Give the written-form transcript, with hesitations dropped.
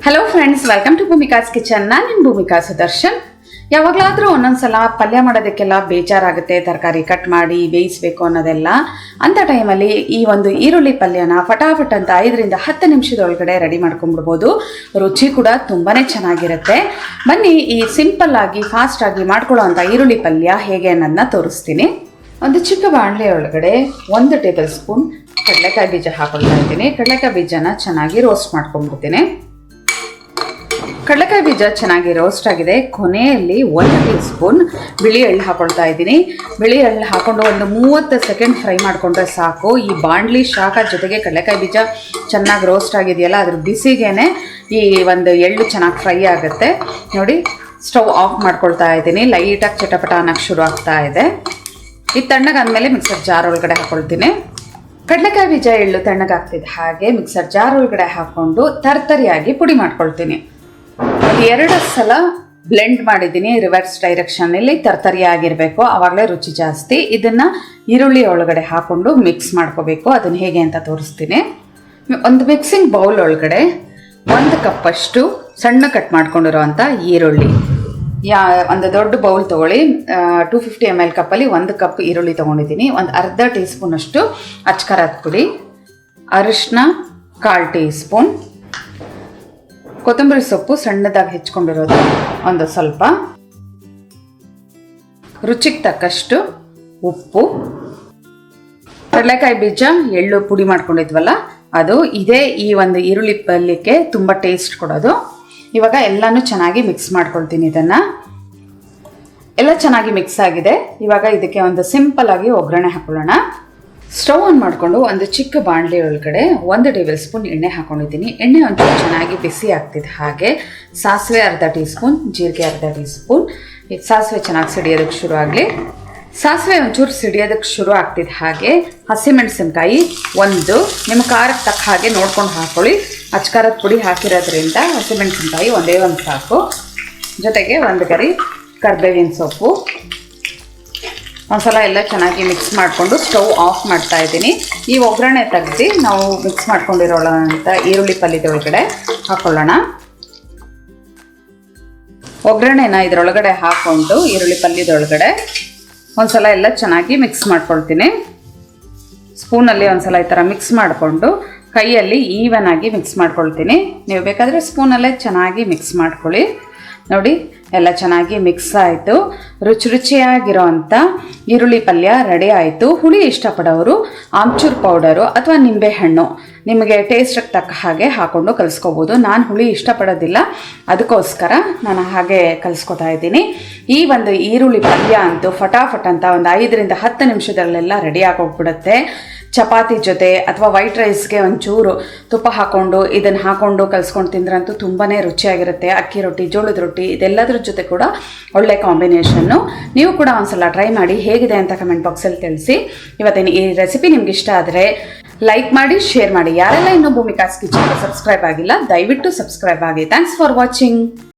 Hello friends, welcome to Bhumika's kitchen. ನಾನು ನಿಮ್ಮ ಭೂಮಿಕಾ ಸುದರ್ಶನ್. ಯಾವಾಗಲಾದರೂ ಒಂದೊಂದ್ಸಲ ಪಲ್ಯ ಮಾಡೋದಕ್ಕೆಲ್ಲ ಬೇಜಾರಾಗುತ್ತೆ, ತರಕಾರಿ ಕಟ್ ಮಾಡಿ ಬೇಯಿಸಬೇಕು ಅನ್ನೋದೆಲ್ಲ. ಅಂಥ ಟೈಮಲ್ಲಿ ಈ ಒಂದು ಈರುಳ್ಳಿ ಪಲ್ಯನ ಫಟಾಫಟ್ ಅಂತ 5-10 ನಿಮಿಷದೊಳಗಡೆ ರೆಡಿ ಮಾಡ್ಕೊಂಡ್ಬಿಡ್ಬೋದು. ರುಚಿ ಕೂಡ ತುಂಬಾ ಚೆನ್ನಾಗಿರುತ್ತೆ. ಬನ್ನಿ, ಈ ಸಿಂಪಲ್ ಆಗಿ ಫಾಸ್ಟ್ ಆಗಿ ಮಾಡ್ಕೊಳ್ಳೋ ಅಂಥ ಈರುಳ್ಳಿ ಪಲ್ಯ ಹೇಗೆ ಅನ್ನೋದನ್ನ ತೋರಿಸ್ತೀನಿ. ಒಂದು ಚಿಕ್ಕ ಬಾಣಲೆ ಒಳಗಡೆ 1 ಟೇಬಲ್ ಸ್ಪೂನ್ ಕಡಲೆಕಾಯಿ ಬೀಜ ಹಾಕೊಳ್ತಾ ಇದ್ದೀನಿ. ಕಡಲೆಕಾಯಿ ಬೀಜನ ಚೆನ್ನಾಗಿ ರೋಸ್ಟ್ ಮಾಡ್ಕೊಂಡ್ಬಿಡ್ತೀನಿ. ಕಡಲೆಕಾಯಿ ಬೀಜ ಚೆನ್ನಾಗಿ ರೋಸ್ಟ್ ಆಗಿದೆ. ಕೊನೆಯಲ್ಲಿ 1 ಟೀ ಸ್ಪೂನ್ ಬಿಳಿ ಎಳ್ಳು ಹಾಕೊಳ್ತಾ ಇದ್ದೀನಿ. ಬಿಳಿ ಎಳ್ಳು ಹಾಕೊಂಡು ಒಂದು 30 ಸೆಕೆಂಡ್ ಫ್ರೈ ಮಾಡಿಕೊಂಡ್ರೆ ಸಾಕು. ಈ ಬಾಣಲಿ ಶಾಖ ಜೊತೆಗೆ ಕಡಲೆಕಾಯಿ ಬೀಜ ಚೆನ್ನಾಗಿ ರೋಸ್ಟ್ ಆಗಿದೆಯಲ್ಲ, ಅದ್ರ ಬಿಸಿಗೇನೆ ಈ ಒಂದು ಎಳ್ಳು ಚೆನ್ನಾಗಿ ಫ್ರೈ ಆಗುತ್ತೆ. ನೋಡಿ, ಸ್ಟವ್ ಆಫ್ ಮಾಡ್ಕೊಳ್ತಾ ಇದ್ದೀನಿ. ಲೈಟಾಗಿ ಚಟಪಟ ಅನ್ನೋಕ್ಕೆ ಶುರು ಆಗ್ತಾ ಇದೆ. ಇದು ತಣ್ಣಗಾದ್ಮೇಲೆ ಮಿಕ್ಸರ್ ಜಾರ್ ಒಳಗಡೆ ಹಾಕೊಳ್ತೀನಿ. ಕಡಲೆಕಾಯಿ ಬೀಜ ಎಳ್ಳು ತಣ್ಣಗಾಗ್ತಿದೆ ಹಾಗೆ ಮಿಕ್ಸರ್ ಜಾರ್ ಒಳಗಡೆ ಹಾಕ್ಕೊಂಡು ತರ್ತರಿಯಾಗಿ ಪುಡಿ ಮಾಡ್ಕೊಳ್ತೀನಿ. 2 ಸಲ ಬ್ಲೆಂಡ್ ಮಾಡಿದ್ದೀನಿ ರಿವರ್ಸ್ ಡೈರೆಕ್ಷನಲ್ಲಿ. ತರ್ತರಿಯಾಗಿರಬೇಕು, ಆವಾಗಲೇ ರುಚಿ ಜಾಸ್ತಿ. ಇದನ್ನು ಈರುಳ್ಳಿ ಒಳಗಡೆ ಹಾಕ್ಕೊಂಡು ಮಿಕ್ಸ್ ಮಾಡ್ಕೋಬೇಕು. ಅದನ್ನು ಹೇಗೆ ಅಂತ ತೋರಿಸ್ತೀನಿ. ಒಂದು ಮಿಕ್ಸಿಂಗ್ ಬೌಲ್ ಒಳಗಡೆ 1 ಕಪ್ಪಷ್ಟು ಸಣ್ಣ ಕಟ್ ಮಾಡ್ಕೊಂಡಿರೋವಂಥ ಈರುಳ್ಳಿ, ಒಂದು ದೊಡ್ಡ ಬೌಲ್ ತೊಗೊಳ್ಳಿ. 250 ml ಕಪ್ಪಲ್ಲಿ 1 ಕಪ್ ಈರುಳ್ಳಿ ತೊಗೊಂಡಿದ್ದೀನಿ. ಒಂದು ಅರ್ಧ ಟೀ ಸ್ಪೂನಷ್ಟು ಅಚ್ಕಾರದ ಪುಡಿ, ಅರಿಶಿನ 1/4 ಟೀ ಸ್ಪೂನ್, ಕೊತ್ತಂಬರಿ ಸೊಪ್ಪು ಸಣ್ಣದಾಗಿ ಹೆಚ್ಕೊಂಡಿರೋದು ಒಂದು ಸ್ವಲ್ಪ, ರುಚಿಗೆ ತಕ್ಕಷ್ಟು ಉಪ್ಪು, ಕಡಲೆಕಾಯಿ ಬೀಜ ಎಳ್ಳು ಪುಡಿ ಮಾಡ್ಕೊಂಡಿದ್ವಲ್ಲ ಅದು. ಇದೇ ಈ ಒಂದು ಈರುಳ್ಳಿ ಪಲ್ಯಕ್ಕೆ ತುಂಬ ಟೇಸ್ಟ್ ಕೊಡೋದು. ಇವಾಗ ಎಲ್ಲನೂ ಚೆನ್ನಾಗಿ ಮಿಕ್ಸ್ ಮಾಡ್ಕೊಳ್ತೀನಿ. ಇದನ್ನು ಎಲ್ಲ ಚೆನ್ನಾಗಿ ಮಿಕ್ಸ್ ಆಗಿದೆ. ಇವಾಗ ಇದಕ್ಕೆ ಒಂದು ಸಿಂಪಲ್ ಆಗಿ ಒಗ್ಗರಣೆ ಹಾಕೊಳ್ಳೋಣ. ಸ್ಟವ್ ಆನ್ ಮಾಡಿಕೊಂಡು ಒಂದು ಚಿಕ್ಕ ಬಾಣಲೆ ಒಳಗಡೆ 1 ಟೇಬಲ್ ಸ್ಪೂನ್ ಎಣ್ಣೆ ಹಾಕೊಂಡಿದ್ದೀನಿ. ಎಣ್ಣೆ ಒಂಚೂರು ಚೆನ್ನಾಗಿ ಬಿಸಿ ಆಗ್ತಿದೆ ಹಾಗೆ ಸಾಸಿವೆ ಅರ್ಧ ಟೀ ಸ್ಪೂನ್, ಜೀರಿಗೆ ಅರ್ಧ ಟೀ ಸ್ಪೂನ್. ಈಗ ಸಾಸಿವೆ ಚೆನ್ನಾಗಿ ಸಿಡಿಯೋದಕ್ಕೆ ಶುರು ಆಗಲಿ. ಸಾಸಿವೆ ಒಂಚೂರು ಸಿಡಿಯೋದಕ್ಕೆ ಶುರು ಆಗ್ತಿದೆ ಹಾಗೆ ಹಸಿಮೆಣಸಿನ್ಕಾಯಿ 1, ನಿಮ್ಮ ಖಾರಕ್ಕೆ ತಕ್ಕ ಹಾಗೆ ನೋಡ್ಕೊಂಡು ಹಾಕೊಳ್ಳಿ. ಅಚ್ಕಾರದ ಪುಡಿ ಹಾಕಿರೋದ್ರಿಂದ ಹಸಿಮೆಣಸಿನ್ಕಾಯಿ ಒಂದೇ ಒಂದು ಸಾಕು. ಜೊತೆಗೆ 1 ಗರಿ ಕರಿಬೇವಿನ ಸೊಪ್ಪು. ಒಂದ್ಸಲ ಎಲ್ಲ ಚೆನ್ನಾಗಿ ಮಿಕ್ಸ್ ಮಾಡಿಕೊಂಡು ಸ್ಟವ್ ಆಫ್ ಮಾಡ್ತಾ ಇದ್ದೀನಿ. ಈ ಒಗ್ಗರಣೆ ತೆಗೆದು ನಾವು ಮಿಕ್ಸ್ ಮಾಡ್ಕೊಂಡಿರೋಂಥ ಈರುಳ್ಳಿ ಪಲ್ಯದೊಳಗಡೆ ಹಾಕೊಳ್ಳೋಣ. ಒಗ್ಗರಣೆನ ಇದರೊಳಗಡೆ ಹಾಕ್ಕೊಂಡು ಈರುಳ್ಳಿ ಪಲ್ಯದೊಳಗಡೆ ಒಂದ್ಸಲ ಎಲ್ಲ ಚೆನ್ನಾಗಿ ಮಿಕ್ಸ್ ಮಾಡ್ಕೊಳ್ತೀನಿ. ಸ್ಪೂನಲ್ಲಿ ಒಂದ್ಸಲ ಈ ಥರ ಮಿಕ್ಸ್ ಮಾಡಿಕೊಂಡು ಕೈಯಲ್ಲಿ ಈವನ್ ಆಗಿ ಮಿಕ್ಸ್ ಮಾಡ್ಕೊಳ್ತೀನಿ. ನೀವು ಬೇಕಾದರೆ ಸ್ಪೂನಲ್ಲೇ ಚೆನ್ನಾಗಿ ಮಿಕ್ಸ್ ಮಾಡ್ಕೊಳ್ಳಿ. ನೋಡಿ, ಎಲ್ಲ ಚೆನ್ನಾಗಿ ಮಿಕ್ಸ್ ಆಯಿತು. ರುಚಿಯಾಗಿರೋ ಅಂಥ ಈರುಳ್ಳಿ ಪಲ್ಯ ರೆಡಿ ಆಯಿತು. ಹುಳಿ ಇಷ್ಟಪಡೋರು ಆಮ್ಚೂರ್ ಪೌಡರು ಅಥವಾ ನಿಂಬೆಹಣ್ಣು ನಿಮಗೆ ಟೇಸ್ಟಿಗೆ ತಕ್ಕ ಹಾಗೆ ಹಾಕ್ಕೊಂಡು ಕಲಿಸ್ಕೋಬೋದು. ನಾನು ಹುಳಿ ಇಷ್ಟಪಡೋದಿಲ್ಲ, ಅದಕ್ಕೋಸ್ಕರ ನಾನು ಹಾಗೆ ಕಲಿಸ್ಕೊತಾ ಇದ್ದೀನಿ. ಈ ಒಂದು ಈರುಳ್ಳಿ ಪಲ್ಯ ಅಂತೂ ಫಟಾಫಟ್ ಅಂತ ಒಂದು 5-10 ನಿಮಿಷದಲ್ಲೆಲ್ಲ ರೆಡಿ ಆಗೋಗ್ಬಿಡುತ್ತೆ. ಚಪಾತಿ ಜೊತೆ ಅಥವಾ ವೈಟ್ ರೈಸ್ಗೆ ಒಂಚೂರು ತುಪ್ಪ ಹಾಕ್ಕೊಂಡು ಇದನ್ನು ಹಾಕ್ಕೊಂಡು ಕಲಿಸ್ಕೊಂಡು ತಿಂದ್ರಂತೂ ತುಂಬಾ ರುಚಿಯಾಗಿರುತ್ತೆ. ಅಕ್ಕಿ ರೊಟ್ಟಿ, ಜೋಳದ ರೊಟ್ಟಿ ಇದೆಲ್ಲದ್ರ ಜೊತೆ ಕೂಡ ಒಳ್ಳೆ ಕಾಂಬಿನೇಷನ್ನು. ನೀವು ಕೂಡ ಒಂದ್ಸಲ ಟ್ರೈ ಮಾಡಿ ಹೇಗಿದೆ ಅಂತ ಕಮೆಂಟ್ ಬಾಕ್ಸಲ್ಲಿ ತಿಳಿಸಿ. ಇವತ್ತಿನ ಈ ರೆಸಿಪಿ ನಿಮ್ಗೆ ಇಷ್ಟ ಆದರೆ ಲೈಕ್ ಮಾಡಿ, ಶೇರ್ ಮಾಡಿ. ಯಾರೆಲ್ಲ ಇನ್ನೂ ಭೂಮಿಕಾಸ್ ಕಿಚನ್ ಸಬ್ಸ್ಕ್ರೈಬ್ ಆಗಿಲ್ಲ, ದಯವಿಟ್ಟು ಸಬ್ಸ್ಕ್ರೈಬ್ ಆಗಿ. Thanks for watching.